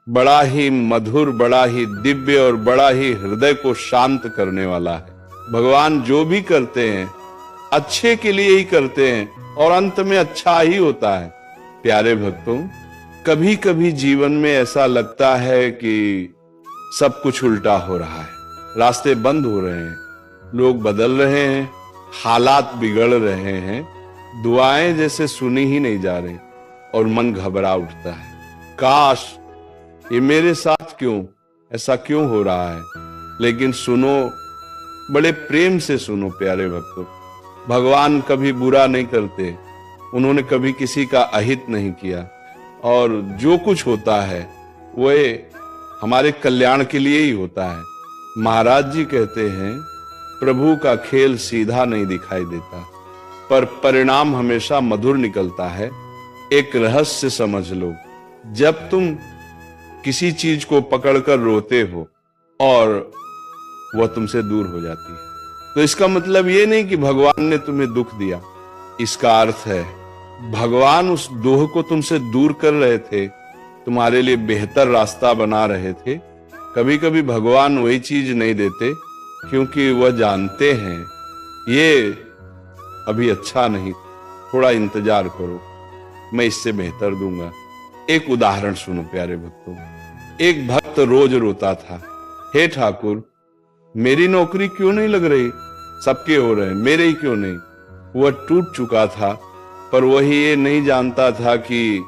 बड़ा ही मधुर, बड़ा ही दिव्य और बड़ा ही हृदय को शांत करने वाला है। भगवान जो भी करते हैं अच्छे के लिए ही करते हैं और अंत में अच्छा ही होता है। प्यारे भक्तों, कभी कभी जीवन में ऐसा लगता है कि सब कुछ उल्टा हो रहा है, रास्ते बंद हो रहे हैं, लोग बदल रहे हैं, हालात बिगड़ रहे हैं, दुआएं जैसे सुनी ही नहीं जा रही और मन घबरा उठता है। काश ये मेरे साथ क्यों, ऐसा क्यों हो रहा है। लेकिन सुनो, बड़े प्रेम से सुनो प्यारे भक्तों, भगवान कभी बुरा नहीं करते, उन्होंने कभी किसी का अहित नहीं किया और जो कुछ होता है वह हमारे कल्याण के लिए ही होता है। महाराज जी कहते हैं, प्रभु का खेल सीधा नहीं दिखाई देता, पर परिणाम हमेशा मधुर निकलता है। एक रहस्य समझ लो, जब तुम किसी चीज को पकड़कर रोते हो और वह तुमसे दूर हो जाती है, तो इसका मतलब यह नहीं कि भगवान ने तुम्हें दुख दिया। इसका अर्थ है भगवान उस दोह को तुमसे दूर कर रहे थे, तुम्हारे लिए बेहतर रास्ता बना रहे थे। कभी कभी भगवान वही चीज नहीं देते क्योंकि वह जानते हैं ये अभी अच्छा नहीं, थोड़ा इंतजार करो, मैं इससे बेहतर दूंगा। एक उदाहरण सुनो प्यारे भक्तों। एक भक्त रोज रोता था, हे ठाकुर मेरी नौकरी क्यों नहीं लग रही, सबके हो रहे हैं, मेरे ही क्यों नहीं। वह टूट चुका था, पर वही ये नहीं जानता था कि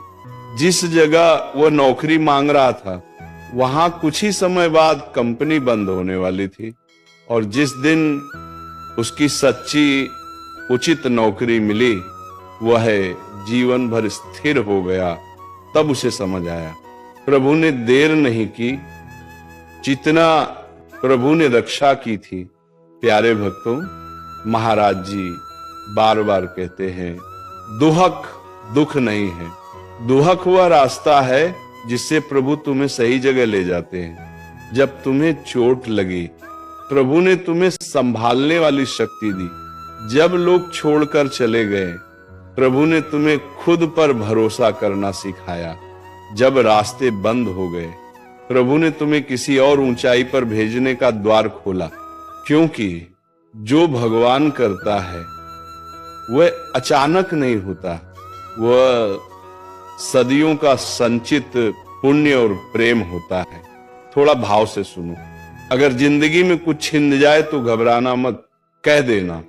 जिस जगह वह नौकरी मांग रहा था वहां कुछ ही समय बाद कंपनी बंद होने वाली थी, और जिस दिन उसकी सच्ची उचित नौकरी मिली वह जीवन भर स्थिर हो गया। तब उसे समझ आया प्रभु ने देर नहीं की, जितना प्रभु ने रक्षा की थी। प्यारे भक्तों, महाराज जी बार बार कहते हैं, दुहक दुख नहीं है, दुहक वह रास्ता है जिससे प्रभु तुम्हें सही जगह ले जाते हैं। जब तुम्हें चोट लगी प्रभु ने तुम्हें संभालने वाली शक्ति दी, जब लोग छोड़कर चले गए प्रभु ने तुम्हें खुद पर भरोसा करना सिखाया, जब रास्ते बंद हो गए प्रभु ने तुम्हें किसी और ऊंचाई पर भेजने का द्वार खोला। क्योंकि जो भगवान करता है वह अचानक नहीं होता, वह सदियों का संचित पुण्य और प्रेम होता है। थोड़ा भाव से सुनो, अगर जिंदगी में कुछ छिन जाए तो घबराना मत, कह देना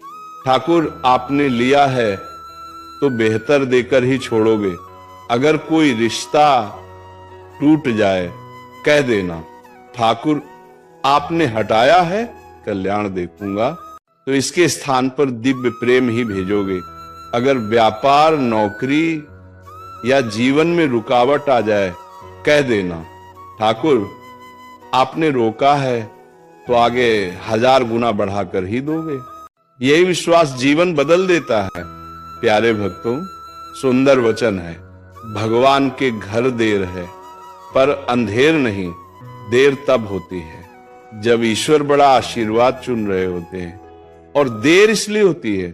ठाकुर आपने लिया है तो बेहतर देकर ही छोड़ोगे। अगर कोई रिश्ता टूट जाए कह देना ठाकुर आपने हटाया है, कल्याण देखूंगा, तो इसके स्थान पर दिव्य प्रेम ही भेजोगे। अगर व्यापार, नौकरी या जीवन में रुकावट आ जाए कह देना ठाकुर आपने रोका है तो आगे 1000 गुना बढ़ाकर ही दोगे। यही विश्वास जीवन बदल देता है। प्यारे भक्तों, सुंदर वचन है, भगवान के घर देर है पर अंधेर नहीं। देर तब होती है जब ईश्वर बड़ा आशीर्वाद चुन रहे होते हैं, और देर इसलिए होती है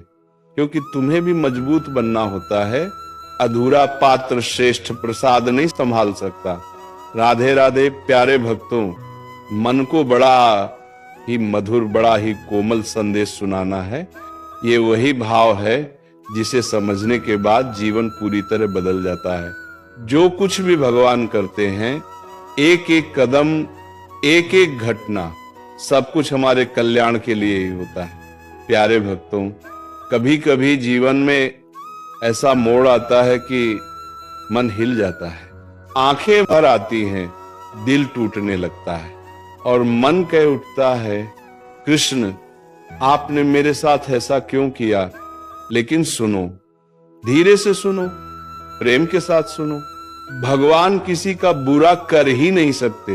क्योंकि तुम्हें भी मजबूत बनना होता है। अधूरा पात्र श्रेष्ठ प्रसाद नहीं संभाल सकता। राधे राधे प्यारे भक्तों, मन को बड़ा ही मधुर, बड़ा ही कोमल संदेश सुनाना है। ये वही भाव है जिसे समझने के बाद जीवन पूरी तरह बदल जाता है। जो कुछ भी भगवान करते हैं, एक एक कदम, एक एक घटना, सब कुछ हमारे कल्याण के लिए ही होता है। प्यारे भक्तों, कभी कभी जीवन में ऐसा मोड़ आता है कि मन हिल जाता है, आंखें भर आती हैं, दिल टूटने लगता है और मन कह उठता है, कृष्ण आपने मेरे साथ ऐसा क्यों किया। लेकिन सुनो, धीरे से सुनो, प्रेम के साथ सुनो। भगवान किसी का बुरा कर ही नहीं सकते,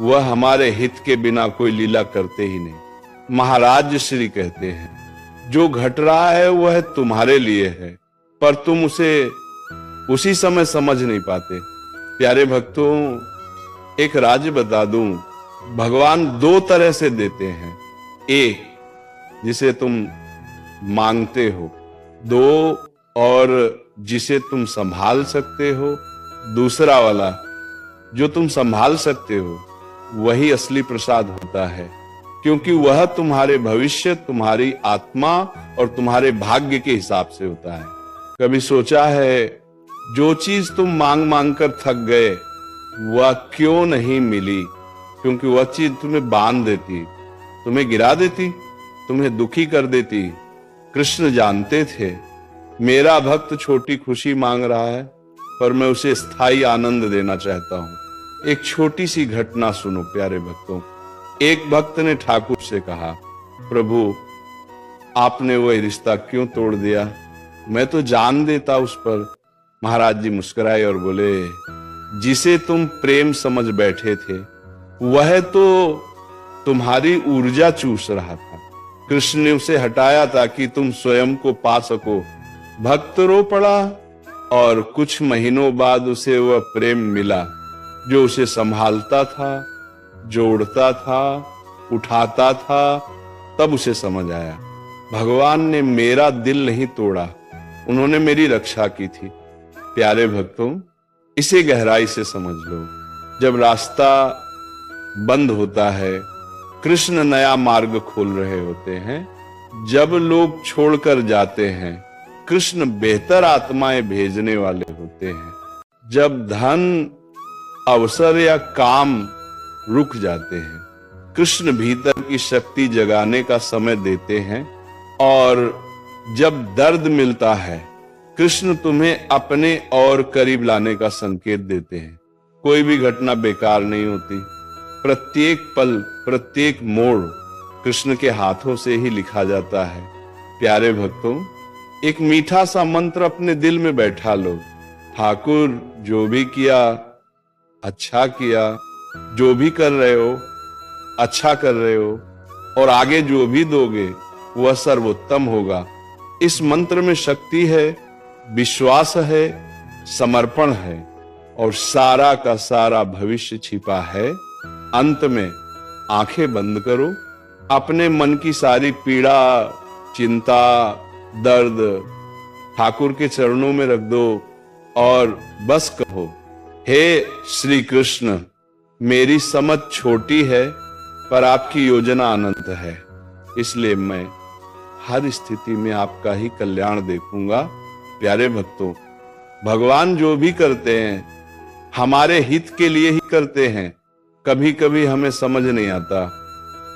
वह हमारे हित के बिना कोई लीला करते ही नहीं। महाराज श्री कहते हैं, जो घट रहा है वह तुम्हारे लिए है, पर तुम उसे उसी समय समझ नहीं पाते। प्यारे भक्तों, एक राज बता दूं, भगवान 2 तरह से देते हैं। एक जिसे तुम मांगते हो, 2 और जिसे तुम संभाल सकते हो, दूसरा वाला जो तुम संभाल सकते हो वही असली प्रसाद होता है, क्योंकि वह तुम्हारे भविष्य, तुम्हारी आत्मा और तुम्हारे भाग्य के हिसाब से होता है। कभी सोचा है जो चीज तुम मांग मांग कर थक गए वह क्यों नहीं मिली? क्योंकि वह चीज तुम्हें बांध देती, तुम्हें गिरा देती, तुम्हें दुखी कर देती। कृष्ण जानते थे मेरा भक्त छोटी खुशी मांग रहा है, पर मैं उसे स्थायी आनंद देना चाहता हूं। एक छोटी सी घटना सुनो प्यारे भक्तों। एक भक्त ने ठाकुर से कहा, प्रभु आपने वह रिश्ता क्यों तोड़ दिया? मैं तो जान देता उस पर। महाराज जी मुस्कुराए और बोले, जिसे तुम प्रेम समझ बैठे थे वह तो तुम्हारी ऊर्जा चूस रहा था। कृष्ण ने उसे हटाया ताकि तुम स्वयं को पा सको। भक्त रो पड़ा और कुछ महीनों बाद उसे वह प्रेम मिला जो उसे संभालता था, जोड़ता था, उठाता था। तब उसे समझ आया भगवान ने मेरा दिल नहीं तोड़ा, उन्होंने मेरी रक्षा की थी। प्यारे भक्तों, इसे गहराई से समझ लो। जब रास्ता बंद होता है, कृष्ण नया मार्ग खोल रहे होते हैं। जब लोग छोड़कर जाते हैं, कृष्ण बेहतर आत्माएं भेजने वाले होते हैं। जब धन, अवसर या काम रुक जाते हैं, कृष्ण भीतर की शक्ति जगाने का समय देते हैं। और जब दर्द मिलता है, कृष्ण तुम्हें अपने और करीब लाने का संकेत देते हैं। कोई भी घटना बेकार नहीं होती। प्रत्येक पल, प्रत्येक मोड़ कृष्ण के हाथों से ही लिखा जाता है। प्यारे भक्तों, एक मीठा सा मंत्र अपने दिल में बैठा लो। ठाकुर जो भी किया अच्छा किया, जो भी कर रहे हो अच्छा कर रहे हो, और आगे जो भी दोगे वह सर्वोत्तम होगा। इस मंत्र में शक्ति है, विश्वास है, समर्पण है और सारा का सारा भविष्य छिपा है। अंत में आंखें बंद करो, अपने मन की सारी पीड़ा, चिंता, दर्द ठाकुर के चरणों में रख दो और बस कहो, हे श्री कृष्ण, मेरी समझ छोटी है पर आपकी योजना अनंत है, इसलिए मैं हर स्थिति में आपका ही कल्याण देखूंगा। प्यारे भक्तों, भगवान जो भी करते हैं हमारे हित के लिए ही करते हैं। कभी कभी हमें समझ नहीं आता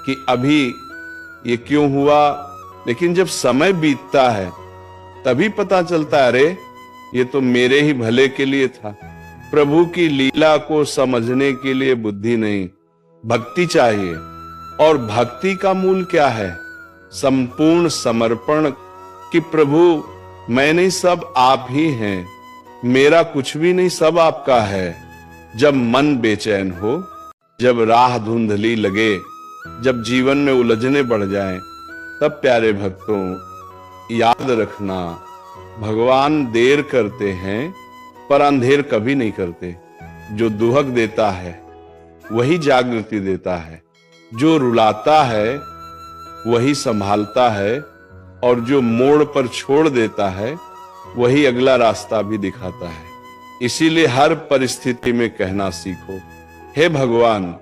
कि अभी ये क्यों हुआ, लेकिन जब समय बीतता है तभी पता चलता है, अरे ये तो मेरे ही भले के लिए था। प्रभु की लीला को समझने के लिए बुद्धि नहीं, भक्ति चाहिए। और भक्ति का मूल क्या है? संपूर्ण समर्पण कि प्रभु मैं नहीं, सब आप ही हैं, मेरा कुछ भी नहीं, सब आपका है। जब मन बेचैन हो, जब राह धुंधली लगे, जब जीवन में उलझने बढ़ जाएं, तब प्यारे भक्तों याद रखना, भगवान देर करते हैं पर अंधेर कभी नहीं करते। जो दुहक देता है वही जागृति देता है, जो रुलाता है वही संभालता है, और जो मोड़ पर छोड़ देता है वही अगला रास्ता भी दिखाता है। इसीलिए हर परिस्थिति में कहना सीखो, हे भगवान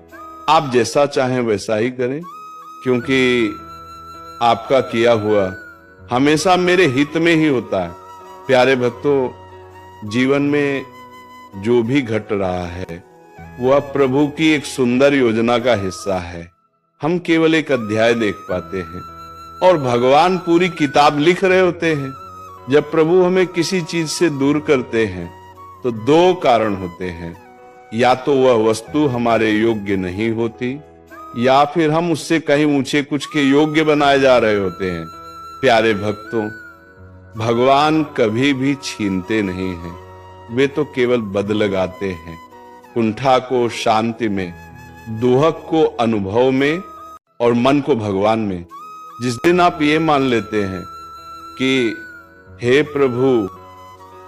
आप जैसा चाहें वैसा ही करें, क्योंकि आपका किया हुआ हमेशा मेरे हित में ही होता है। प्यारे भक्तों, जीवन में जो भी घट रहा है वह प्रभु की एक सुंदर योजना का हिस्सा है। हम केवल एक अध्याय देख पाते हैं और भगवान पूरी किताब लिख रहे होते हैं। जब प्रभु हमें किसी चीज से दूर करते हैं तो दो कारण होते हैं, या तो वह वस्तु हमारे योग्य नहीं होती, या फिर हम उससे कहीं ऊंचे कुछ के योग्य बनाए जा रहे होते हैं। प्यारे भक्तों, भगवान कभी भी छीनते नहीं हैं, वे तो केवल बदल लगाते हैं। कुंठा को शांति में, दुहक को अनुभव में और मन को भगवान में। जिस दिन आप ये मान लेते हैं कि हे प्रभु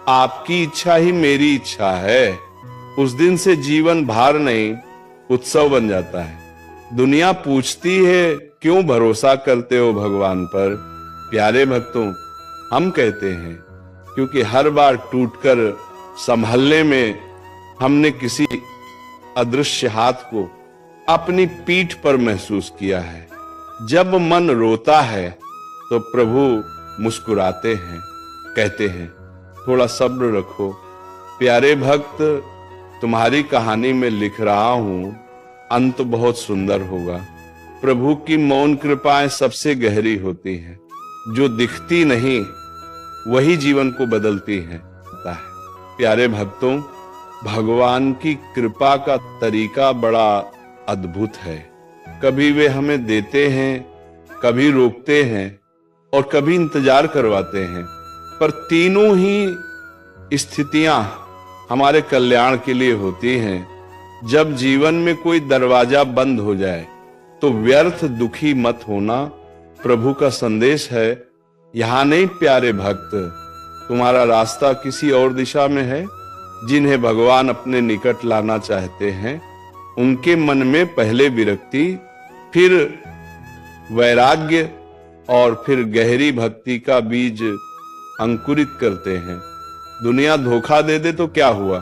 आपकी इच्छा ही मेरी इच्छा है, उस दिन से जीवन भार नहीं उत्सव बन जाता है। दुनिया पूछती है क्यों भरोसा करते हो भगवान पर? प्यारे भक्तों, हम कहते हैं क्योंकि हर बार टूटकर संभलने में हमने किसी अदृश्य हाथ को अपनी पीठ पर महसूस किया है। जब मन रोता है तो प्रभु मुस्कुराते हैं, कहते हैं थोड़ा सब्र रखो प्यारे भक्त, तुम्हारी कहानी में लिख रहा हूं, अंत बहुत सुंदर होगा। प्रभु की मौन कृपाएं सबसे गहरी होती हैं, जो दिखती नहीं वही जीवन को बदलती हैं। प्यारे भक्तों, भगवान की कृपा का तरीका बड़ा अद्भुत है। कभी वे हमें देते हैं, कभी रोकते हैं और कभी इंतजार करवाते हैं, पर तीनों ही स्थितियां हमारे कल्याण के लिए होती हैं। जब जीवन में कोई दरवाजा बंद हो जाए तो व्यर्थ दुखी मत होना प्रभु का संदेश है। यहां नहीं प्यारे भक्त, तुम्हारा रास्ता किसी और दिशा में है। जिन्हें भगवान अपने निकट लाना चाहते हैं उनके मन में पहले विरक्ति, फिर वैराग्य और फिर गहरी भक्ति का बीज अंकुरित करते हैं। दुनिया धोखा दे दे तो क्या हुआ,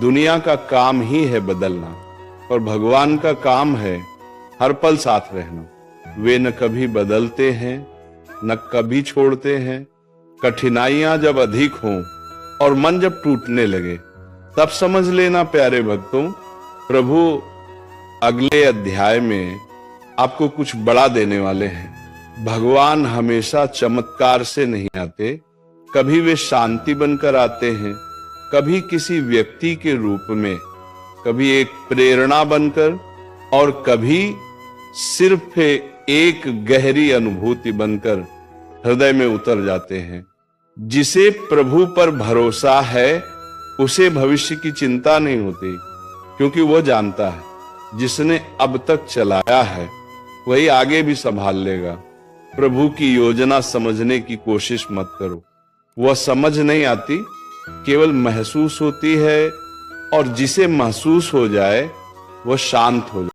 दुनिया का काम ही है बदलना, और भगवान का काम है हर पल साथ रहना। वे न कभी बदलते हैं न कभी छोड़ते हैं। कठिनाइयां जब अधिक हों और मन जब टूटने लगे तब समझ लेना प्यारे भक्तों, प्रभु अगले अध्याय में आपको कुछ बड़ा देने वाले हैं। भगवान हमेशा चमत्कार से नहीं आते, कभी वे शांति बनकर आते हैं, कभी किसी व्यक्ति के रूप में, कभी एक प्रेरणा बनकर और कभी सिर्फ एक गहरी अनुभूति बनकर हृदय में उतर जाते हैं। जिसे प्रभु पर भरोसा है उसे भविष्य की चिंता नहीं होती, क्योंकि वो जानता है जिसने अब तक चलाया है वही आगे भी संभाल लेगा। प्रभु की योजना समझने की कोशिश मत करो, वह समझ नहीं आती, केवल महसूस होती है, और जिसे महसूस हो जाए वह शांत हो जाए।